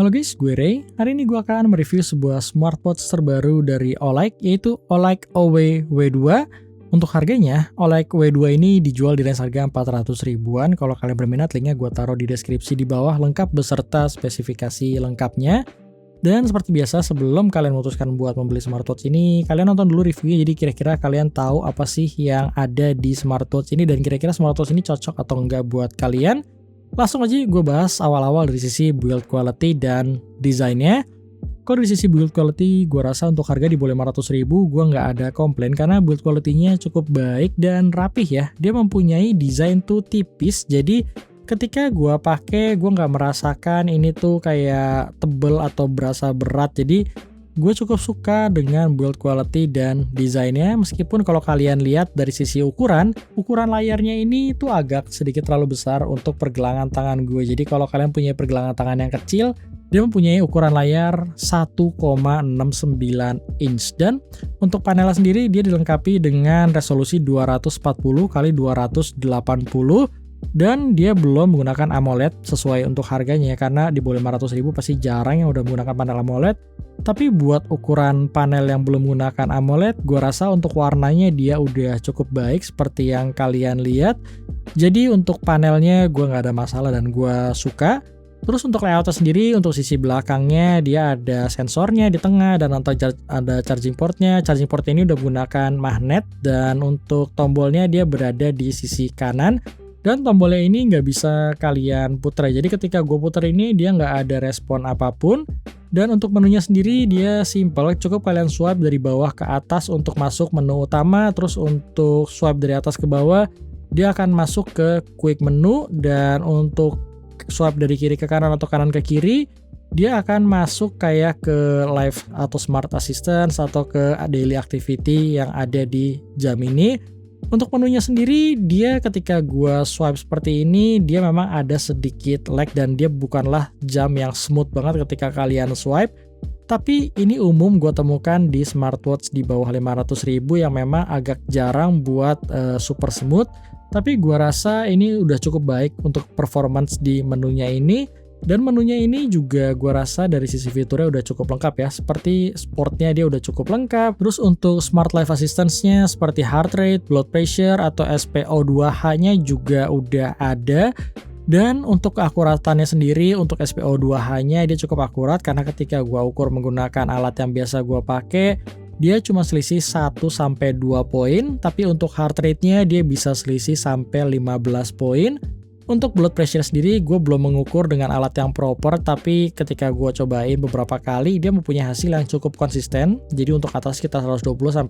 Halo guys, gue Ray. Hari ini gue akan mereview sebuah smartwatch terbaru dari Oleg, yaitu Oleg OW W2. Untuk harganya, Oleg W2 ini dijual di range harga 400 ribuan. Kalau kalian berminat, linknya gue taruh di deskripsi di bawah lengkap beserta spesifikasi lengkapnya. Dan seperti biasa, sebelum kalian memutuskan buat membeli smartwatch ini, kalian nonton dulu reviewnya, jadi kira-kira kalian tahu apa sih yang ada di smartwatch ini dan kira-kira smartwatch ini cocok atau enggak buat kalian. Langsung aja gue bahas awal-awal dari sisi build quality dan desainnya. Kalau dari sisi build quality, gue rasa untuk harga di bawah 500 ribu gue nggak ada komplain karena build quality-nya cukup baik dan rapih ya. Dia mempunyai desain tuh tipis, jadi ketika gue pakai gue nggak merasakan ini tuh kayak tebel atau berasa berat. Jadi gue cukup suka dengan build quality dan desainnya, meskipun kalau kalian lihat dari sisi ukuran layarnya ini tuh agak sedikit terlalu besar untuk pergelangan tangan gue. Jadi kalau kalian punya pergelangan tangan yang kecil, dia mempunyai ukuran layar 1,69 inch. Dan untuk panelnya sendiri dia dilengkapi dengan resolusi 240 x 280. Dan dia belum menggunakan AMOLED sesuai untuk harganya, karena di bawah 500 ribu pasti jarang yang udah menggunakan panel AMOLED. Tapi buat ukuran panel yang belum menggunakan AMOLED, gue rasa untuk warnanya dia udah cukup baik seperti yang kalian lihat. Jadi untuk panelnya gue nggak ada masalah dan gue suka. Terus untuk layoutnya sendiri, untuk sisi belakangnya dia ada sensornya di tengah dan ada charging portnya. Charging portnya ini udah menggunakan magnet dan untuk tombolnya dia berada di sisi kanan. Dan tombolnya ini nggak bisa kalian putar, jadi ketika gue putar ini dia nggak ada respon apapun. Dan untuk menunya sendiri dia simple, cukup kalian swipe dari bawah ke atas untuk masuk menu utama. Terus untuk swipe dari atas ke bawah dia akan masuk ke quick menu, dan untuk swipe dari kiri ke kanan atau kanan ke kiri dia akan masuk kayak ke live atau smart assistant atau ke daily activity yang ada di jam ini. Untuk menunya sendiri, dia ketika gua swipe seperti ini, dia memang ada sedikit lag dan dia bukanlah jam yang smooth banget ketika kalian swipe. Tapi ini umum gua temukan di smartwatch di bawah 500 ribu yang memang agak jarang buat super smooth. Tapi gua rasa ini udah cukup baik untuk performance di menunya ini. Dan menunya ini juga gue rasa dari sisi fiturnya udah cukup lengkap ya. Seperti sportnya dia udah cukup lengkap. Terus untuk smart life assistance-nya seperti heart rate, blood pressure, atau SpO2h-nya juga udah ada. Dan untuk keakuratannya sendiri, untuk SpO2h-nya dia cukup akurat karena ketika gue ukur menggunakan alat yang biasa gue pakai, dia cuma selisih 1-2 poin. Tapi untuk heart rate-nya dia bisa selisih sampai 15 poin. Untuk blood pressure sendiri gue belum mengukur dengan alat yang proper, tapi ketika gue cobain beberapa kali dia mempunyai hasil yang cukup konsisten. Jadi untuk atas kita 120-130.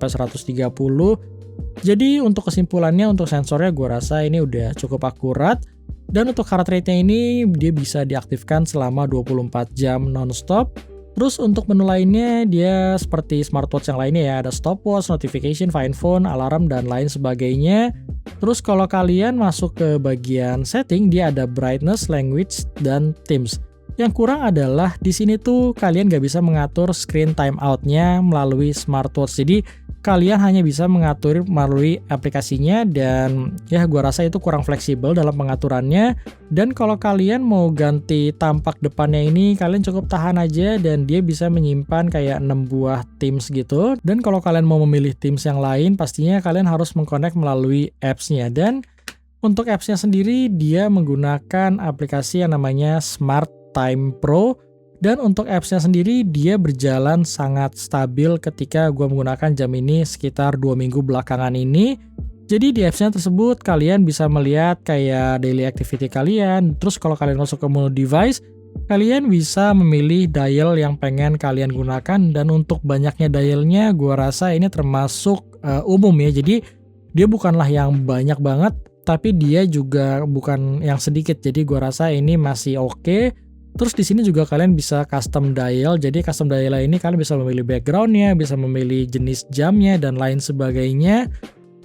Jadi untuk kesimpulannya, untuk sensornya gue rasa ini udah cukup akurat. Dan untuk heart rate-nya ini dia bisa diaktifkan selama 24 jam non-stop. Terus untuk menu lainnya dia seperti smartwatch yang lainnya ya, ada stopwatch, notification, find phone, alarm, dan lain sebagainya. Terus kalau kalian masuk ke bagian setting, dia ada brightness, language, dan themes. Yang kurang adalah di sini tuh kalian nggak bisa mengatur screen timeout-nya melalui smartwatch. Jadi kalian hanya bisa mengatur melalui aplikasinya, dan ya gua rasa itu kurang fleksibel dalam pengaturannya. Dan kalau kalian mau ganti tampak depannya ini, kalian cukup tahan aja dan dia bisa menyimpan kayak 6 buah themes gitu. Dan kalau kalian mau memilih themes yang lain, pastinya kalian harus mengconnect melalui apps-nya. Dan untuk apps-nya sendiri dia menggunakan aplikasi yang namanya Smart Time Pro. Dan untuk apps-nya sendiri dia berjalan sangat stabil ketika gue menggunakan jam ini sekitar 2 minggu belakangan ini. Jadi di apps-nya tersebut kalian bisa melihat kayak daily activity kalian. Terus kalau kalian masuk ke menu device, kalian bisa memilih dial yang pengen kalian gunakan. Dan untuk banyaknya dialnya gue rasa ini termasuk umum ya. Jadi dia bukanlah yang banyak banget, tapi dia juga bukan yang sedikit. Jadi gue rasa ini masih oke. Terus di sini juga kalian bisa custom dial. Jadi custom dial ini kalian bisa memilih backgroundnya, bisa memilih jenis jamnya dan lain sebagainya.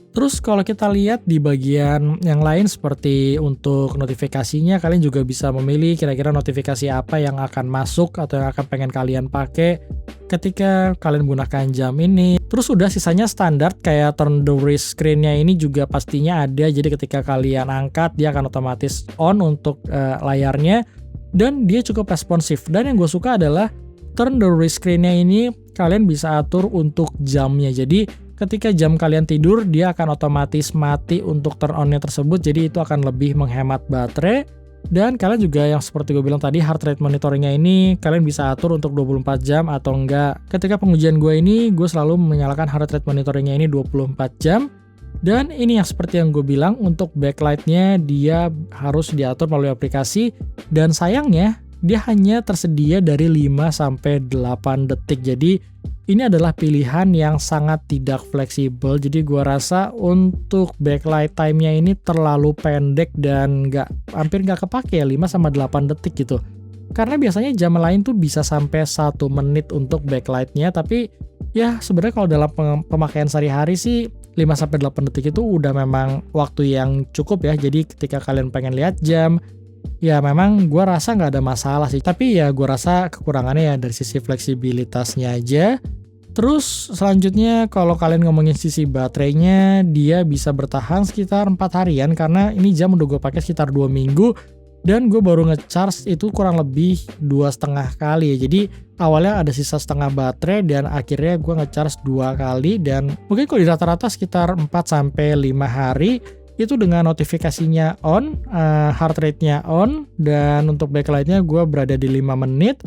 Terus kalau kita lihat di bagian yang lain seperti untuk notifikasinya, kalian juga bisa memilih kira-kira notifikasi apa yang akan masuk atau yang akan pengen kalian pakai ketika kalian gunakan jam ini. Terus udah sisanya standar kayak turn the wrist screen-nya ini juga pastinya ada. Jadi ketika kalian angkat dia akan otomatis on untuk layarnya. dan dia cukup responsif. Dan yang gue suka adalah turn the wrist screen-nya ini kalian bisa atur untuk jamnya. Jadi ketika jam kalian tidur, dia akan otomatis mati untuk turn on-nya tersebut. Jadi itu akan lebih menghemat baterai. Dan kalian juga yang seperti gue bilang tadi, heart rate monitoringnya ini kalian bisa atur untuk 24 jam atau enggak. Ketika pengujian gue ini, gue selalu menyalakan heart rate monitoringnya ini 24 jam. Dan ini yang seperti yang gue bilang, untuk backlight-nya dia harus diatur melalui aplikasi. Dan sayangnya, dia hanya tersedia dari 5-8 detik. Jadi ini adalah pilihan yang sangat tidak fleksibel. Jadi gue rasa untuk backlight time-nya ini terlalu pendek dan hampir nggak kepake ya, 5-8 detik gitu. Karena biasanya jam lain tuh bisa sampai 1 menit untuk backlight-nya. Tapi ya sebenarnya kalau dalam pemakaian sehari-hari sih 5-8 detik itu udah memang waktu yang cukup ya. Jadi ketika kalian pengen lihat jam, ya memang gue rasa nggak ada masalah sih. Tapi ya gue rasa kekurangannya ya dari sisi fleksibilitasnya aja. Terus selanjutnya kalau kalian ngomongin sisi baterainya, dia bisa bertahan sekitar 4 harian. Karena ini jam udah gue pakai sekitar 2 minggu. Dan gue baru ngecharge itu kurang lebih 2,5 kali ya. Jadi awalnya ada sisa setengah baterai dan akhirnya gue ngecharge 2 kali. Dan mungkin kalau di rata-rata sekitar 4-5 hari itu dengan notifikasinya on, heart rate-nya on, dan untuk backlight-nya gue berada di 5 menit.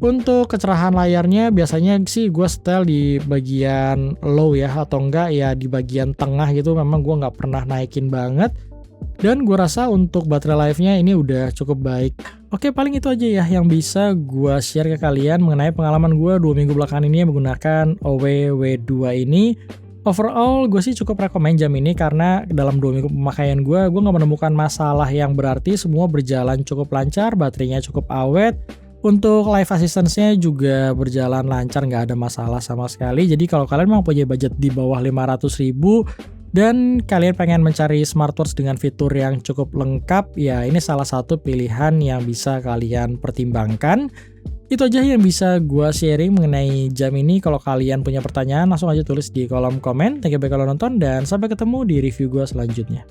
Untuk kecerahan layarnya biasanya sih gue setel di bagian low ya, atau enggak ya di bagian tengah gitu, memang gue nggak pernah naikin banget. Dan gue rasa untuk baterai life-nya ini udah cukup baik. Oke, paling itu aja ya yang bisa gue share ke kalian mengenai pengalaman gue 2 minggu belakangan ini menggunakan OWW W2 ini. Overall, gue sih cukup rekomen jam ini karena dalam 2 minggu pemakaian gue nggak menemukan masalah yang berarti. Semua berjalan cukup lancar, baterainya cukup awet. Untuk live assistance-nya juga berjalan lancar, nggak ada masalah sama sekali. Jadi kalau kalian mau punya budget di bawah 500.000 dan kalian pengen mencari smartwatch dengan fitur yang cukup lengkap, ya ini salah satu pilihan yang bisa kalian pertimbangkan. Itu aja yang bisa gue sharing mengenai jam ini. Kalau kalian punya pertanyaan, langsung aja tulis di kolom komen. Thank you banyak kalau nonton, dan sampai ketemu di review gue selanjutnya.